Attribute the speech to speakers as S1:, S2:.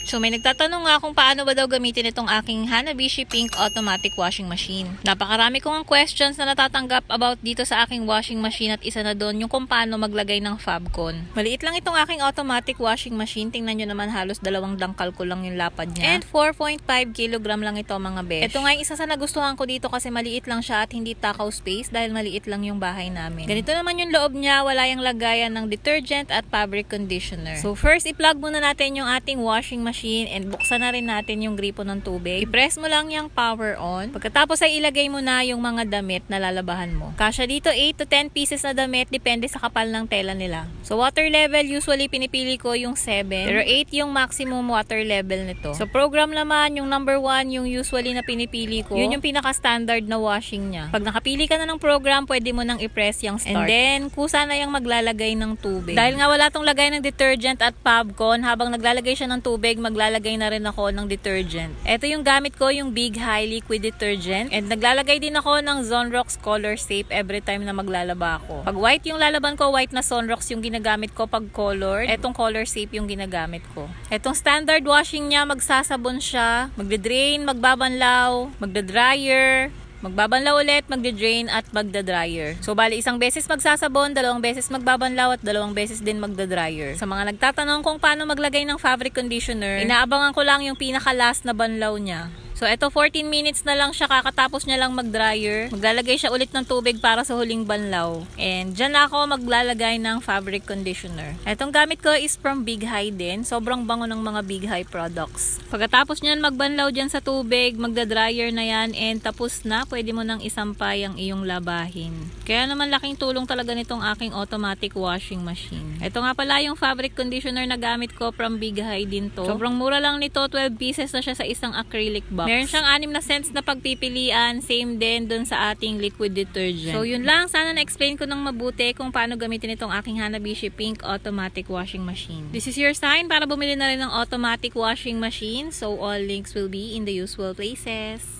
S1: So may nagtatanong nga kung paano ba daw gamitin itong aking Hanabishi Pink Automatic Washing Machine. Napakarami kong questions na natatanggap about dito sa aking washing machine at isa na doon yung kung paano maglagay ng Fabcon. Maliit lang itong aking automatic washing machine. Tingnan nyo naman halos 2 dangkal ko lang yung lapad niya. And 4.5 kg lang ito mga besh. Ito nga yung isa sa nagustuhan ko dito kasi maliit lang siya at hindi takaw space dahil maliit lang yung bahay namin. Ganito naman yung loob niya. Wala yung lagayan ng detergent at fabric conditioner. So first, i-plug muna natin yung ating washing machine and buksan na rin natin yung gripo ng tubig. I-press mo lang yung power on. Pagkatapos ay ilagay mo na yung mga damit na lalabahan mo. Kasya dito 8 to 10 pieces na damit depende sa kapal ng tela nila. So water level usually pinipili ko yung 7 pero 8 yung maximum water level nito. So program naman yung number 1 yung usually na pinipili ko. Yun yung pinaka standard na washing niya. Pag nakapili ka na ng program pwede mo nang i-press yung start. And then kusa na yung maglalagay ng tubig. Dahil nga wala tong lagay ng detergent at Fabcon habang naglalagay siya ng tubig maglalagay na rin ako ng detergent. Ito yung gamit ko, yung Big High Liquid Detergent. And naglalagay din ako ng Zonrox Color Safe every time na maglalaba ako. Pag white yung lalaban ko, white na Zonrox yung ginagamit ko. Pag color, etong Color Safe yung ginagamit ko. Etong standard washing niya, magsasabon siya, magde-drain, magbabanlaw, magda-dryer, magbabanlaw ulit, magde-drain at magda-dryer. So bali isang beses magsasabon, 2 beses magbabanlaw at 2 beses din magda-dryer. Sa mga nagtatanong kung paano maglagay ng fabric conditioner, inaabangan ko lang yung pinaka-last na banlaw niya. So, ito 14 minutes na lang siya kakatapos niya lang mag-dryer. Maglalagay siya ulit ng tubig para sa huling banlaw. And dyan na ako maglalagay ng fabric conditioner. Itong gamit ko is from Big High din. Sobrang bango ng mga Big High products. Pagkatapos niyan magbanlaw dyan sa tubig, magda-dryer na yan and tapos na. Pwede mo nang isampay ang iyong labahin. Kaya naman laking tulong talaga nitong aking automatic washing machine. Ito nga pala yung fabric conditioner na gamit ko from Big High din to. Sobrang mura lang nito. 12 pieces na siya sa isang acrylic box. Meron siyang 6 na cents na pagpipilian. Same din dun sa ating liquid detergent. So, yun lang. Sana na-explain ko ng mabuti kung paano gamitin itong aking Hanabishi Pink Automatic Washing Machine. This is your sign para bumili na rin ng automatic washing machine. So, all links will be in the usual places.